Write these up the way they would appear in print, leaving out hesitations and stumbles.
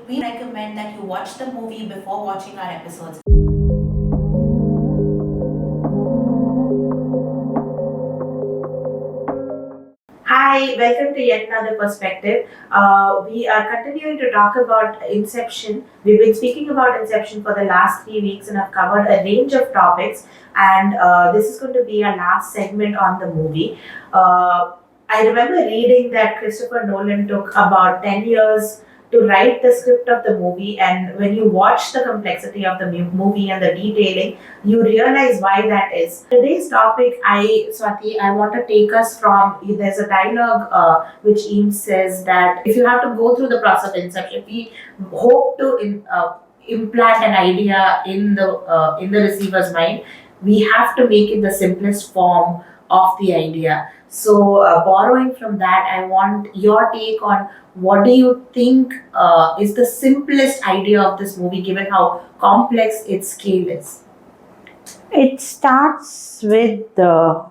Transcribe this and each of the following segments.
we recommend that you watch the movie before watching our episodes. Hi, welcome to yet another perspective. We are continuing to talk about Inception. We've been speaking about Inception for the last 3 weeks and have covered a range of topics. And this is going to be our last segment on the movie. I remember reading that Christopher Nolan took about 10 years to write the script of the movie, and when you watch the complexity of the movie and the detailing, you realize why that is. Today's topic, Swati, I want to take us from, there's a dialogue which Eames says that if you have to go through the process of inception, we hope to implant an idea in the receiver's mind. We have to make it the simplest form of the idea. So, borrowing from that, I want your take on what do you think is the simplest idea of this movie, given how complex its scale is? It starts with the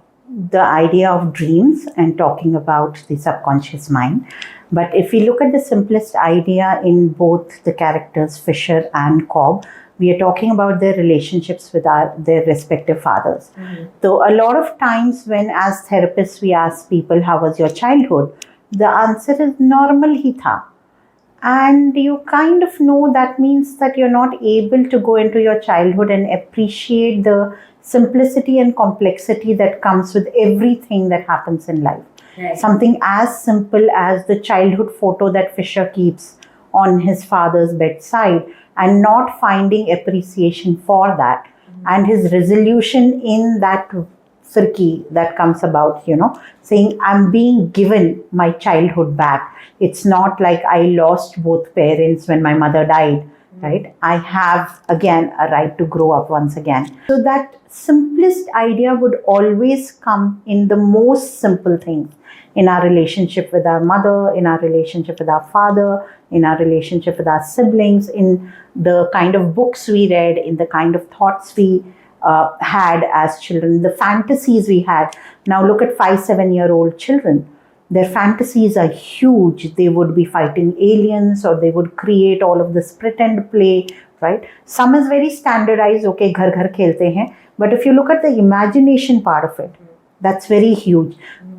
idea of dreams and talking about the subconscious mind. But if we look at the simplest idea in both the characters, Fisher and Cobb, we are talking about their relationships with their respective fathers. Mm-hmm. So a lot of times when as therapists we ask people, how was your childhood? The answer is normal hi tha. And you kind of know that means that you're not able to go into your childhood and appreciate the simplicity and complexity that comes with everything that happens in life. Right. Something as simple as the childhood photo that Fisher keeps on his father's bedside and not finding appreciation for that. Mm-hmm. And his resolution in that firki that comes about, saying, I'm being given my childhood back. It's not like I lost both parents when my mother died, right? I have, again, a right to grow up once again. So that simplest idea would always come in the most simple things. In our relationship with our mother, in our relationship with our father, in our relationship with our siblings, in the kind of books we read, in the kind of thoughts we had as children, the fantasies we had. Now look at 5-7-year-old children. Their fantasies are huge. They would be fighting aliens, or they would create all of this pretend play, right? Some is very standardized, okay, ghar ghar khelte hain. But if you look at the imagination part of it, that's very huge.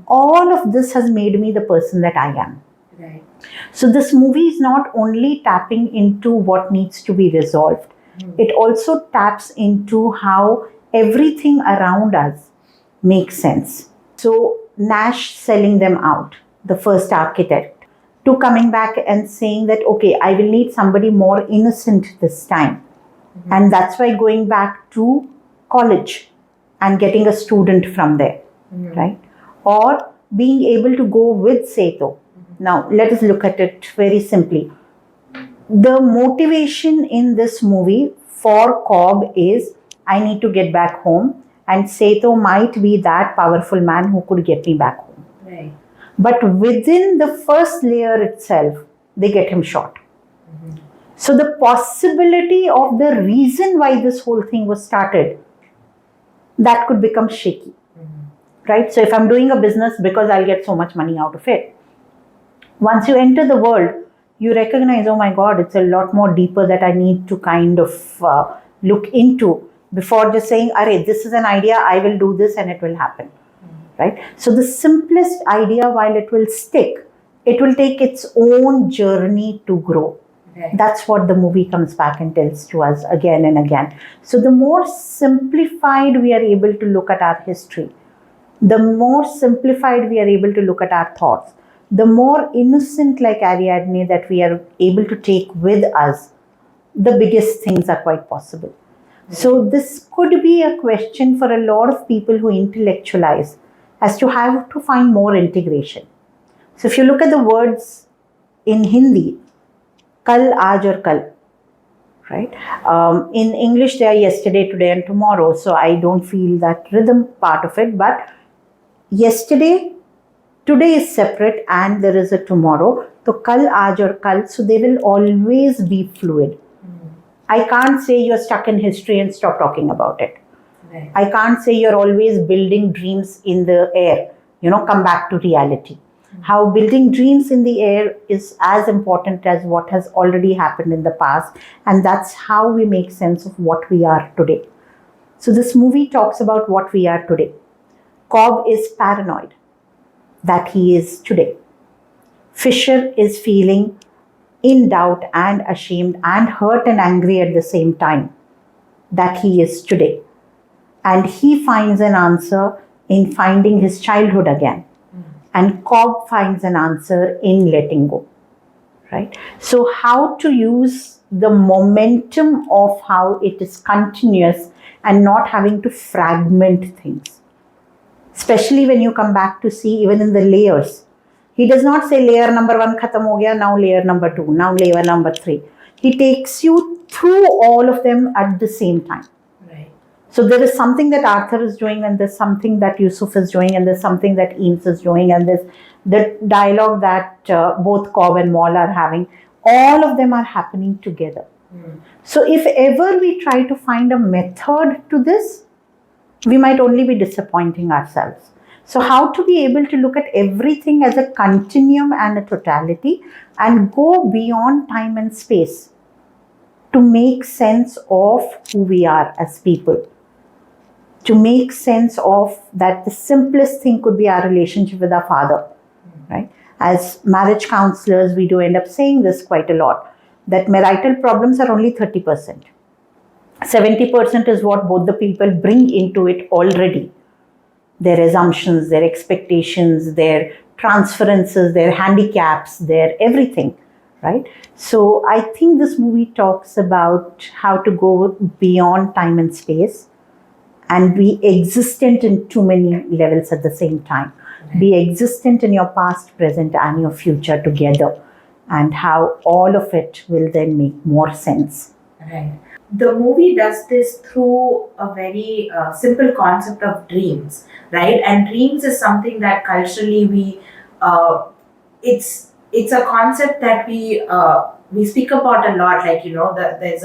All of this has made me the person that I am. Right. So this movie is not only tapping into what needs to be resolved, it also taps into how everything around us makes sense. So Nash selling them out, the first architect, to coming back and saying that, okay, I will need somebody more innocent this time. Mm-hmm. And that's why going back to college and getting a student from there, right? Or being able to go with Seto. Mm-hmm. Now, let us look at it very simply. The motivation in this movie for Cobb is, I need to get back home, and Seto might be that powerful man who could get me back home. Right. But within the first layer itself, they get him shot. Mm-hmm. So the possibility of the reason why this whole thing was started, that could become shaky. Mm-hmm. Right? So if I'm doing a business because I'll get so much money out of it, once you enter the world, you recognize, oh my God, it's a lot more deeper that I need to kind of look into before just saying, array, this is an idea, I will do this and it will happen. Mm-hmm. Right? So the simplest idea, while it will stick, it will take its own journey to grow. Right. That's what the movie comes back and tells to us again and again. So the more simplified we are able to look at our history, the more simplified we are able to look at our thoughts, the more innocent like Ariadne that we are able to take with us, the biggest things are quite possible. Mm-hmm. So this could be a question for a lot of people who intellectualize as to how to find more integration. So if you look at the words in Hindi, kal, aaj or kal, right? In English, they are yesterday, today and tomorrow. So I don't feel that rhythm part of it, but yesterday, today is separate and there is a tomorrow. So kal, aaj or kal, so they will always be fluid. Mm-hmm. I can't say you're stuck in history and stop talking about it. Right. I can't say you're always building dreams in the air, come back to reality. How building dreams in the air is as important as what has already happened in the past. And that's how we make sense of what we are today. So this movie talks about what we are today. Cobb is paranoid that he is today. Fisher is feeling in doubt and ashamed and hurt and angry at the same time that he is today. And he finds an answer in finding his childhood again. And Cobb finds an answer in letting go. Right? So how to use the momentum of how it is continuous and not having to fragment things. Especially when you come back to see even in the layers. He does not say layer number 1 khatam ho gaya, now layer number 2, now layer number 3. He takes you through all of them at the same time. Right. So there is something that Arthur is doing, and there's something that Yusuf is doing, and there's something that Eames is doing, and there's the dialogue that both Cobb and Moll are having. All of them are happening together. So if ever we try to find a method to this, we might only be disappointing ourselves. So how to be able to look at everything as a continuum and a totality and go beyond time and space to make sense of who we are as people. To make sense of that the simplest thing could be our relationship with our father, right? As marriage counselors, we do end up saying this quite a lot, that marital problems are only 30%. 70% is what both the people bring into it already. Their assumptions, their expectations, their transferences, their handicaps, their everything, right? So I think this movie talks about how to go beyond time and space and be existent in too many levels at the same time. Be existent in your past, present, and your future together, and how all of it will then make more sense. Right. The movie does this through a very simple concept of dreams, right? And dreams is something that culturally it's a concept that we speak about a lot. Like, you know, there's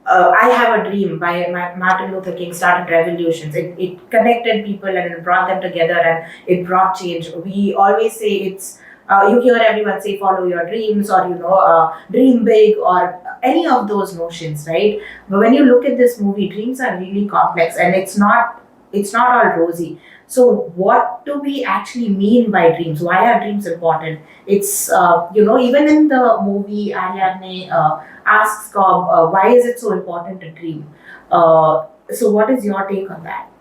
I Have a Dream by Martin Luther King started revolutions. It connected people and it brought them together and it brought change. We always say it's, you hear everyone say follow your dreams, or, you know, dream big, or any of those notions, right? But when you look at this movie, dreams are really complex and it's not all rosy. So what do we actually mean by dreams? Why are dreams important? It's, you know, even in the movie, Ariadne asks Cobb, why is it so important to dream? So what is your take on that?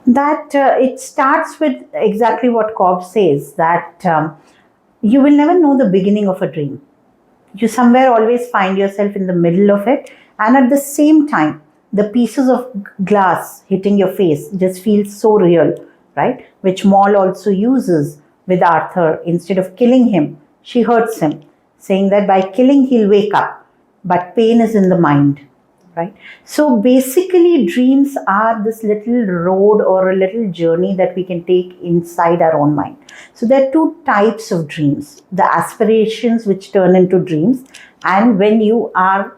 That it starts with exactly what Cobb says, that you will never know the beginning of a dream. You somewhere always find yourself in the middle of it, and at the same time, the pieces of glass hitting your face just feel so real, right? Which Moll also uses with Arthur. Instead of killing him, she hurts him, saying that by killing he'll wake up, but pain is in the mind, right? So basically dreams are this little road or a little journey that we can take inside our own mind. So there are two types of dreams: the aspirations, which turn into dreams, and when you are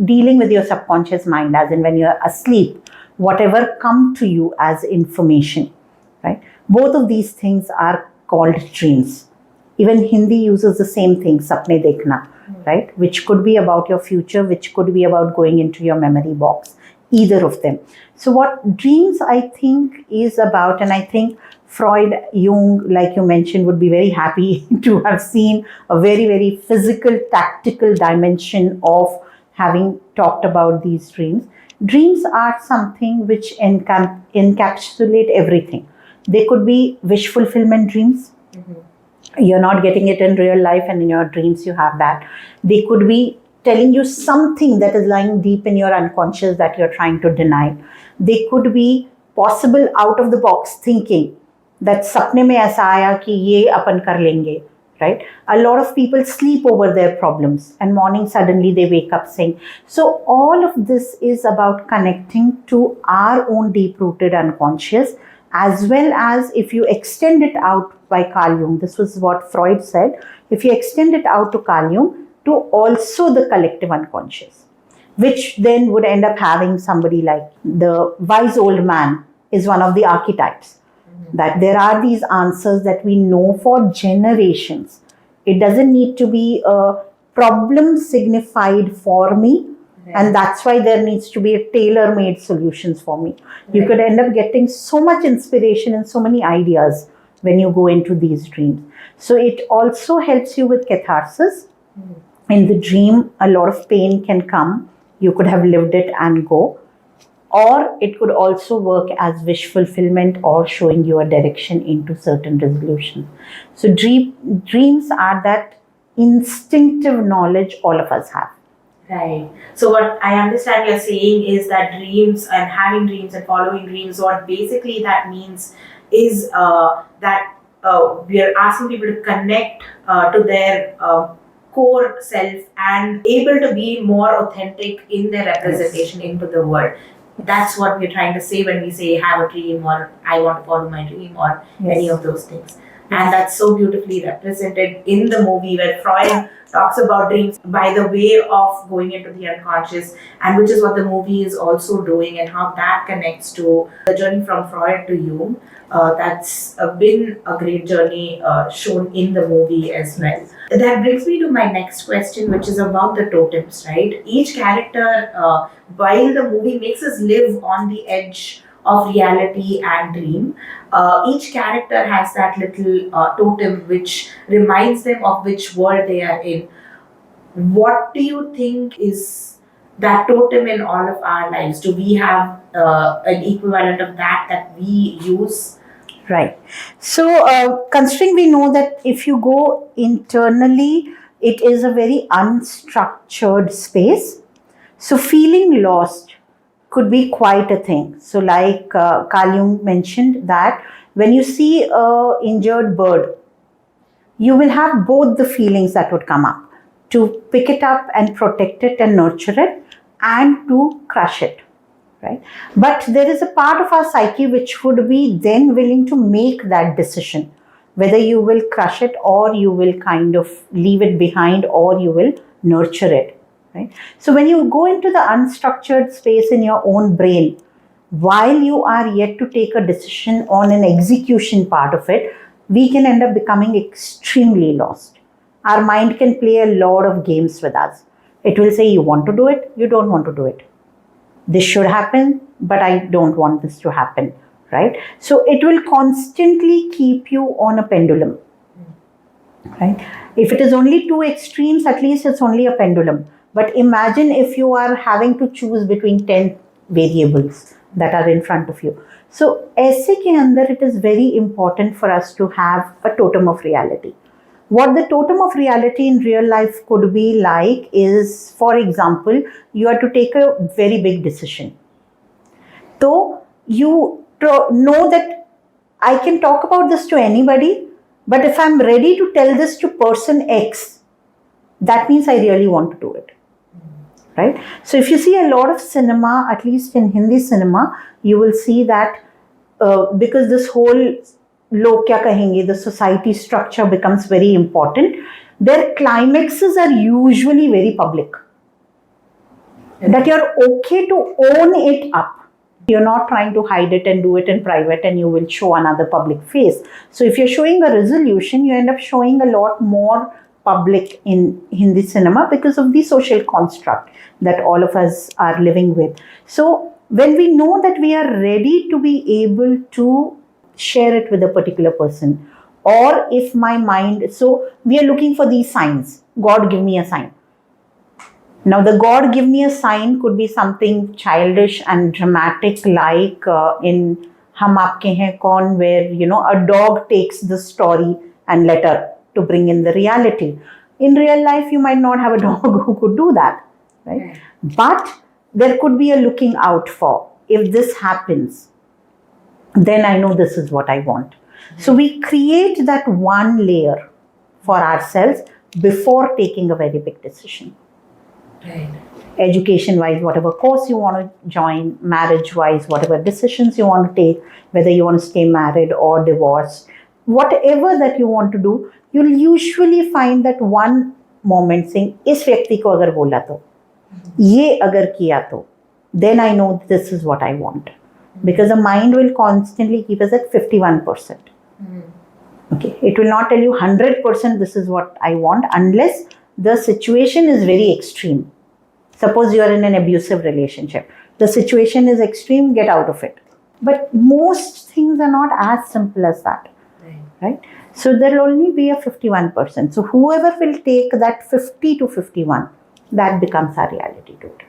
dealing with your subconscious mind, as in when you're asleep, whatever come to you as information, right? Both of these things are called dreams. Even Hindi uses the same thing, sapne dekhna, right? Which could be about your future, which could be about going into your memory box, either of them. So what dreams, I think, is about, and I think Freud, Jung, like you mentioned, would be very happy to have seen a very, very physical, tactical dimension of having talked about these dreams. Dreams are something which encapsulate everything. They could be wish fulfillment dreams. You're not getting it in real life, and in your dreams you have that. They could be telling you something that is lying deep in your unconscious that you're trying to deny. They could be possible out of the box thinking that sapne mein aisa aaya ki ye apan kar lenge, right? A lot of people sleep over their problems and morning suddenly they wake up saying. So all of this is about connecting to our own deep-rooted unconscious, as well as, if you extend it out by Carl Jung, this was what Freud said, if you extend it out to Carl Jung, to also the collective unconscious, which then would end up having somebody like the wise old man is one of the archetypes, that there are these answers that we know for generations. It doesn't need to be a problem signified for me, and that's why there needs to be a tailor-made solutions for me. You could end up getting so much inspiration and so many ideas when you go into these dreams. So it also helps you with catharsis. In the dream, a lot of pain can come. You could have lived it and go. Or it could also work as wish fulfillment or showing you a direction into certain resolutions. So dreams are that instinctive knowledge all of us have. Right. So what I understand you're saying is that dreams and having dreams and following dreams, what basically that means is that we are asking people to connect to their core self and able to be more authentic in their representation into the world. That's what we're trying to say when we say have a dream or I want to follow my dream or any of those things. And that's so beautifully represented in the movie where Freud talks about dreams by the way of going into the unconscious, and which is what the movie is also doing, and how that connects to the journey from Freud to Jung. That's been a great journey shown in the movie as well. That brings me to my next question, which is about the totems, right? Each character, while the movie makes us live on the edge of reality and dream, each character has that little totem which reminds them of which world they are in. What do you think is that totem in all of our lives? Do we have an equivalent of that we use? Right. So, considering we know that if you go internally, it is a very unstructured space. So, feeling lost could be quite a thing. So, like Carl Jung mentioned that when you see an injured bird, you will have both the feelings that would come up to pick it up and protect it and nurture it, and to crush it. Right? But there is a part of our psyche which would be then willing to make that decision, whether you will crush it or you will kind of leave it behind or you will nurture it. Right? So when you go into the unstructured space in your own brain, while you are yet to take a decision on an execution part of it, we can end up becoming extremely lost. Our mind can play a lot of games with us. It will say, you want to do it, you don't want to do it. This should happen, but I don't want this to happen, right? So it will constantly keep you on a pendulum, right? If it is only two extremes, at least it's only a pendulum. But imagine if you are having to choose between 10 variables that are in front of you. So ऐसे के अंदर it is very important for us to have a totem of reality. What the totem of reality in real life could be like is, for example, you are to take a very big decision. So you know that I can talk about this to anybody, but if I'm ready to tell this to person X, that means I really want to do it. Right? So if you see a lot of cinema, at least in Hindi cinema, you will see that because this whole log kya kahenge, the society structure becomes very important, their climaxes are usually very public. That you're okay to own it up. You're not trying to hide it and do it in private and you will show another public face. So if you're showing a resolution, you end up showing a lot more public in Hindi cinema because of the social construct that all of us are living with. So when we know that we are ready to be able to share it with a particular person, or if my mind, so we are looking for these signs. God, give me a sign. Now the God give me a sign could be something childish and dramatic, like in Hum Aapke Hain Kaun, where a dog takes the story and letter to bring in the reality. In real life, you might not have a dog who could do that, right? But there could be a looking out for. If this happens, then I know this is what I want. So we create that one layer for ourselves before taking a very big decision. Right. Education-wise, whatever course you want to join, marriage-wise, whatever decisions you want to take, whether you want to stay married or divorced, whatever that you want to do, you'll usually find that one moment saying, इस व्यक्ति को अगर बोला तो, ये अगर किया तो, then I know this is what I want. because the mind will constantly keep us at 51%. Okay, it will not tell you 100% this is what I want unless the situation is very extreme. Suppose you are in an abusive relationship. The situation is extreme, get out of it. But most things are not as simple as that. Right? So there will only be a 51%. So whoever will take that 50 to 51, that becomes our reality totem.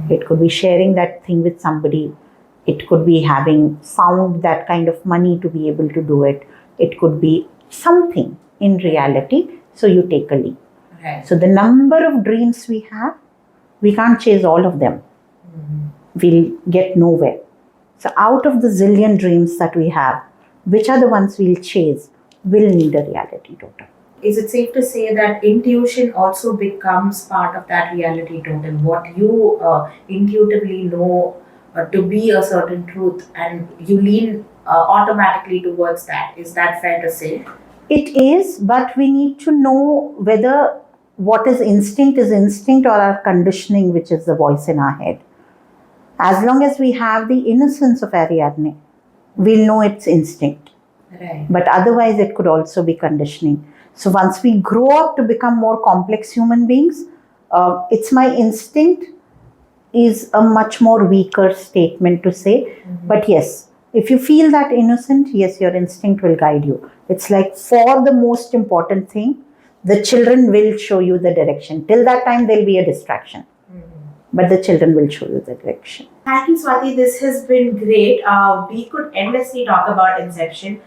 It could be sharing that thing with somebody. It could be having found that kind of money to be able to do it. It could be something in reality. So you take a leap. Right. So the number of dreams we have, we can't chase all of them. We'll get nowhere. So out of the zillion dreams that we have, which are the ones we'll chase, will need a reality totem. Is it safe to say that intuition also becomes part of that reality totem? What you intuitively know to be a certain truth, and you lean automatically towards that. Is that fair to say? It is, but we need to know whether what is instinct or our conditioning, which is the voice in our head. As long as we have the innocence of Ariadne, we'll know it's instinct. Right. But otherwise, it could also be conditioning. So once we grow up to become more complex human beings, it's my instinct is a much more weaker statement to say. But yes, if you feel that innocent, yes, your instinct will guide you. It's like for the most important thing, the children will show you the direction. Till that time, there'll be a distraction. But the children will show you the direction. Thank you, Swati. This has been great. We could endlessly talk about Inception.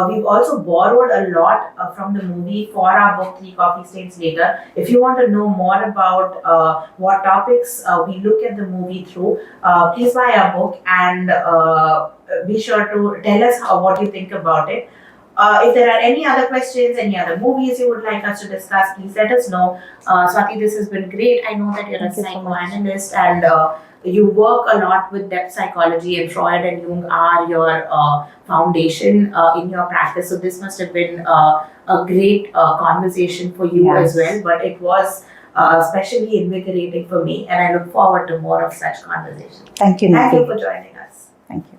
We've also borrowed a lot from the movie for our book, Three Coffee Stains Later. If you want to know more about what topics we look at the movie through, please buy our book and be sure to tell us what you think about it. If there are any other questions, any other movies you would like us to discuss, please let us know. Swati, this has been great. I know that you're a psychoanalyst and you work a lot with depth psychology, and Freud and Jung are your foundation in your practice. So this must have been a great conversation for you as well. But it was especially invigorating for me, and I look forward to more of such conversations. Thank you, Thank Nidhi. you for joining us. Thank you.